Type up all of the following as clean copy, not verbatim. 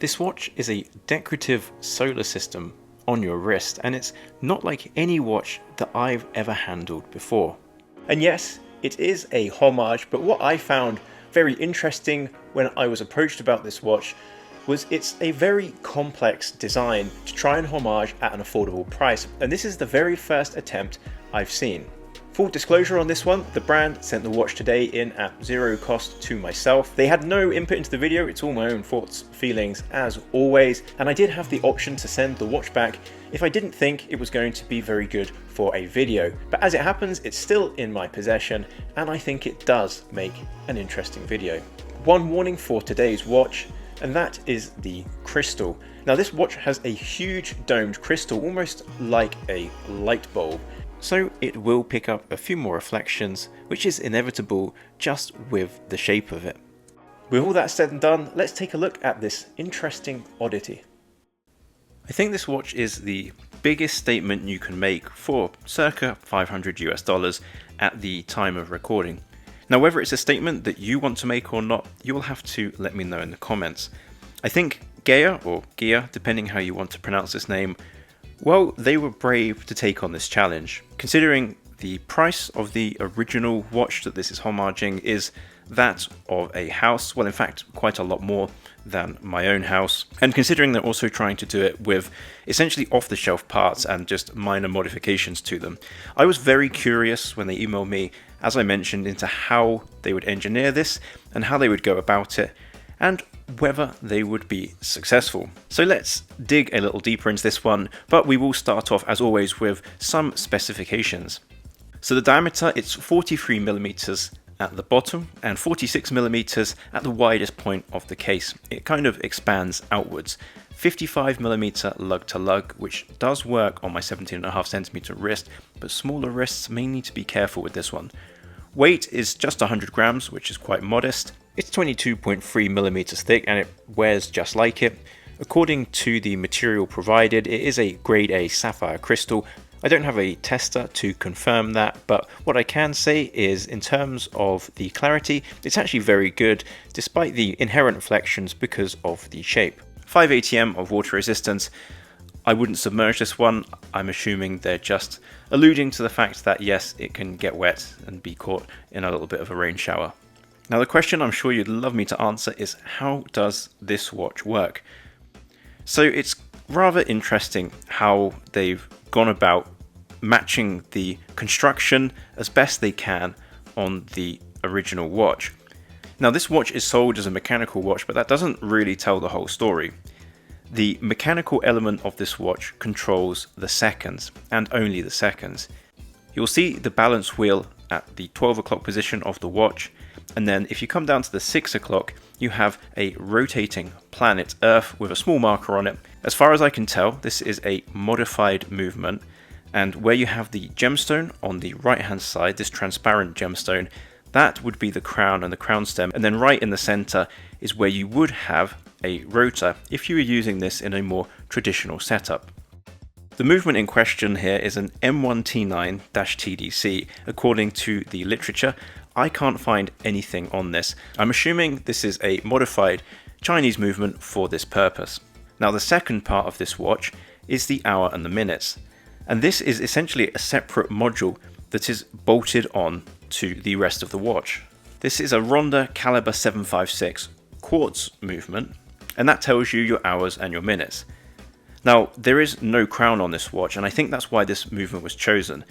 This watch is a decorative solar system on your wrist, and it's not like any watch that I've ever handled before. And yes, it is a homage, but what I found very interesting when I was approached about this watch was it's a very complex design to try and homage at an affordable price, and this is the very first attempt I've seen. Full disclosure on this one, the brand sent the watch today in at zero cost to myself. They had no input into the video, it's all my own thoughts, feelings as always, and I did have the option to send the watch back if I didn't think it was going to be very good for a video. But as it happens, it's still in my possession, and I think it does make an interesting video. One warning for today's watch, and that is the crystal. Now this watch has a huge domed crystal, almost like a light bulb. So it will pick up a few more reflections, which is inevitable just with the shape of it. With all that said and done, let's take a look at this interesting oddity. I think this watch is the biggest statement you can make for circa $500 US at the time of recording. Now, whether it's a statement that you want to make or not, you'll have to let me know in the comments. I think Geya, or Geya, depending how you want to pronounce this name, well, they were brave to take on this challenge. Considering the price of the original watch that this is homaging is that of a house, well in fact quite a lot more than my own house, and considering they're also trying to do it with essentially off-the-shelf parts and just minor modifications to them, I was very curious when they emailed me, as I mentioned, into how they would engineer this and how they would go about it, and whether they would be successful. So let's dig a little deeper into this one, but we will start off as always with some specifications. So the diameter, it's 43 millimeters at the bottom and 46 millimeters at the widest point of the case. It kind of expands outwards. 55 millimeter lug to lug, which does work on my 17.5 centimeter wrist, but smaller wrists may need to be careful with this one. Weight is just 100 grams, which is quite modest. It's 22.3 millimeters thick and it wears just like it. According to the material provided, it is a grade A sapphire crystal. I don't have a tester to confirm that, but what I can say is in terms of the clarity, it's actually very good despite the inherent reflections because of the shape. 5 ATM of water resistance. I wouldn't submerge this one. I'm assuming they're just alluding to the fact that yes, it can get wet and be caught in a little bit of a rain shower. Now the question I'm sure you'd love me to answer is, how does this watch work? So it's rather interesting how they've gone about matching the construction as best they can on the original watch. Now this watch is sold as a mechanical watch, but that doesn't really tell the whole story. The mechanical element of this watch controls the seconds, and only the seconds. You'll see the balance wheel at the 12 o'clock position of the watch, and then if you come down to the 6 o'clock, you have a rotating planet Earth with a small marker on it. As far as I can tell, this is a modified movement, and where you have the gemstone on the right hand side, this transparent gemstone, that would be the crown and the crown stem, and then right in the center is where you would have a rotor if you were using this in a more traditional setup. The movement in question here is an M1T9-TDC. According to the literature, I can't find anything on this. I'm assuming this is a modified Chinese movement for this purpose. Now the second part of this watch is the hour and the minutes, and this is essentially a separate module that is bolted on to the rest of the watch. This is a Ronda caliber 756 quartz movement, and that tells you your hours and your minutes. Now, there is no crown on this watch, and I think that's why this movement was chosen.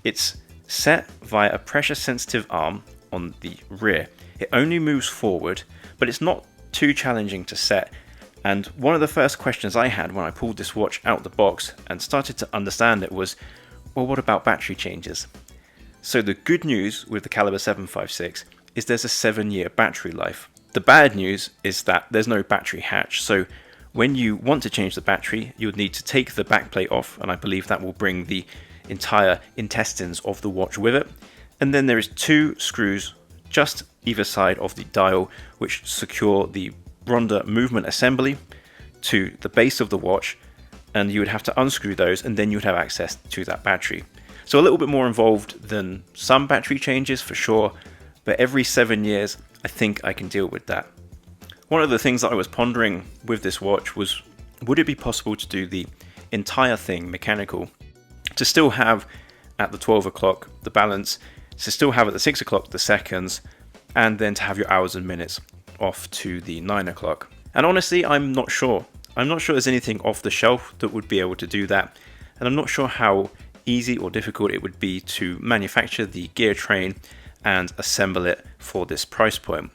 It's set via a pressure-sensitive arm on the rear. It only moves forward, but it's not too challenging to set. And one of the first questions I had when I pulled this watch out the box and started to understand it was, well, what about battery changes? So the good news with the caliber 756 is there's a 7-year battery life. The bad news is that there's no battery hatch, so when you want to change the battery, you would need to take the backplate off, and I believe that will bring the entire intestines of the watch with it. And then there is 2 screws just either side of the dial which secure the Ronda movement assembly to the base of the watch, and you would have to unscrew those and then you would have access to that battery. So a little bit more involved than some battery changes for sure, but every 7 years I think I can deal with that. One of the things that I was pondering with this watch was, would it be possible to do the entire thing mechanical? To still have at the 12 o'clock the balance, to still have at the 6 o'clock the seconds, and then to have your hours and minutes off to the 9 o'clock. And honestly, I'm not sure. I'm not sure there's anything off the shelf that would be able to do that, and I'm not sure how easy or difficult it would be to manufacture the gear train and assemble it for this price point.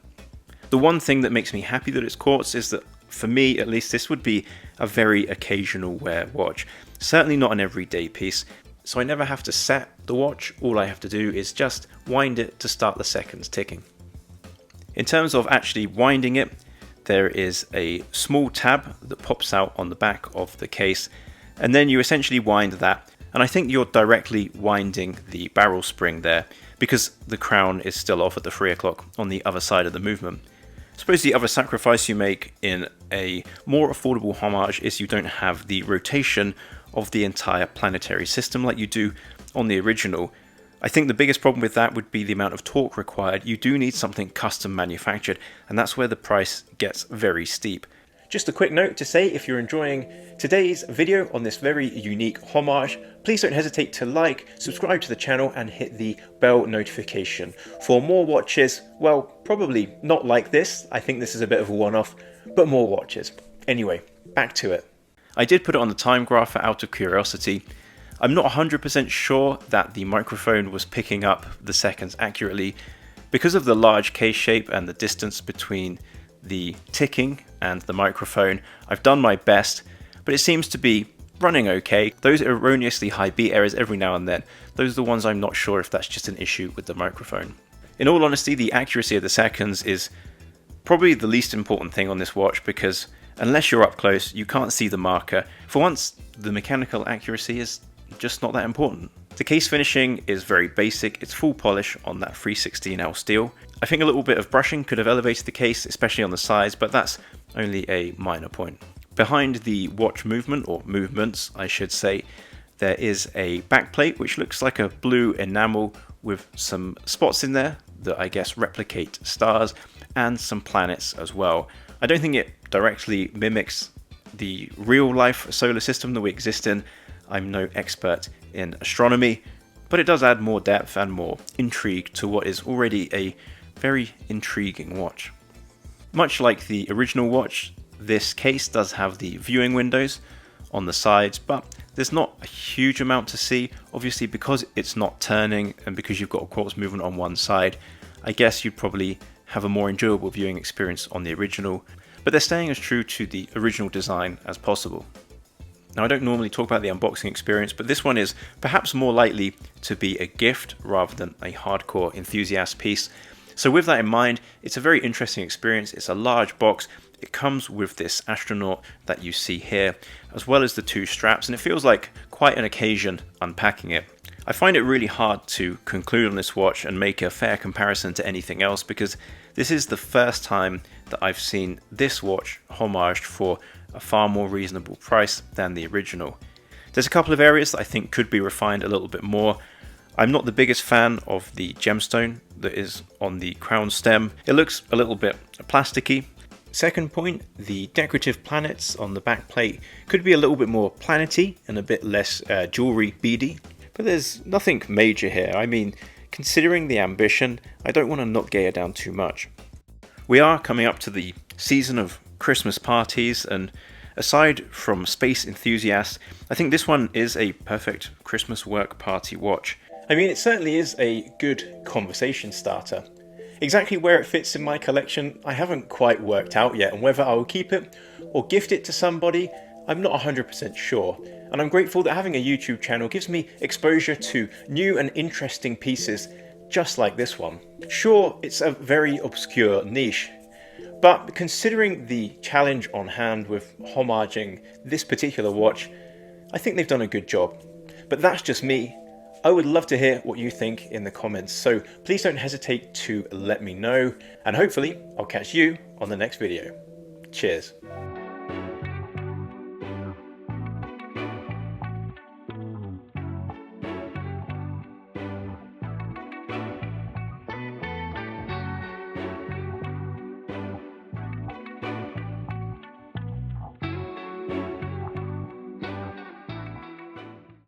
The one thing that makes me happy that it's quartz is that, for me at least, this would be a very occasional wear watch. Certainly not an everyday piece, so I never have to set the watch. All I have to do is just wind it to start the seconds ticking. In terms of actually winding it, there is a small tab that pops out on the back of the case, and then you essentially wind that, and I think you're directly winding the barrel spring there, because the crown is still off at the 3 o'clock on the other side of the movement. I suppose the other sacrifice you make in a more affordable homage is you don't have the rotation of the entire planetary system like you do on the original. I think the biggest problem with that would be the amount of torque required. You do need something custom manufactured, and that's where the price gets very steep. Just a quick note to say, if you're enjoying today's video on this very unique homage, please don't hesitate to like, subscribe to the channel, and hit the bell notification for more watches. Well, probably not like this. I think this is a bit of a one-off, but more watches. Anyway, back to it. I did put it on the time graph out of curiosity. I'm not 100% sure that the microphone was picking up the seconds accurately. Because of the large case shape and the distance between the ticking and the microphone, I've done my best, but it seems to be running okay. Those erroneously high beat errors every now and then, those are the ones I'm not sure if that's just an issue with the microphone. In all honesty, the accuracy of the seconds is probably the least important thing on this watch, because unless you're up close, you can't see the marker. For once, the mechanical accuracy is just not that important. The case finishing is very basic. It's full polish on that 316L steel. I think a little bit of brushing could have elevated the case, especially on the sides, but that's only a minor point. Behind the watch movement, or movements I should say, there is a backplate which looks like a blue enamel with some spots in there that I guess replicate stars, and some planets as well. I don't think it directly mimics the real life solar system that we exist in. I'm no expert in astronomy, but it does add more depth and more intrigue to what is already a very intriguing watch. Much like the original watch, this case does have the viewing windows on the sides, but there's not a huge amount to see. Obviously, because it's not turning and because you've got a quartz movement on one side, I guess you'd probably have a more enjoyable viewing experience on the original, but they're staying as true to the original design as possible. Now, I don't normally talk about the unboxing experience, but this one is perhaps more likely to be a gift rather than a hardcore enthusiast piece. So with that in mind, it's a very interesting experience. It's a large box. It comes with this astronaut that you see here, as well as the two straps, and it feels like quite an occasion unpacking it. I find it really hard to conclude on this watch and make a fair comparison to anything else, because this is the first time that I've seen this watch homaged for a far more reasonable price than the original. There's a couple of areas that I think could be refined a little bit more. I'm not the biggest fan of the gemstone that is on the crown stem. It looks a little bit plasticky. Second point, the decorative planets on the back plate could be a little bit more planety and a bit less jewelry beady. But there's nothing major here. I mean, considering the ambition, I don't want to knock Geya down too much. We are coming up to the season of Christmas parties, and aside from space enthusiasts, I think this one is a perfect Christmas work party watch. I mean, it certainly is a good conversation starter. Exactly where it fits in my collection, I haven't quite worked out yet, and whether I will keep it or gift it to somebody, I'm not 100% sure. And I'm grateful that having a YouTube channel gives me exposure to new and interesting pieces just like this one. Sure, it's a very obscure niche, but considering the challenge on hand with homaging this particular watch, I think they've done a good job. But that's just me. I would love to hear what you think in the comments, so please don't hesitate to let me know, and hopefully I'll catch you on the next video. Cheers.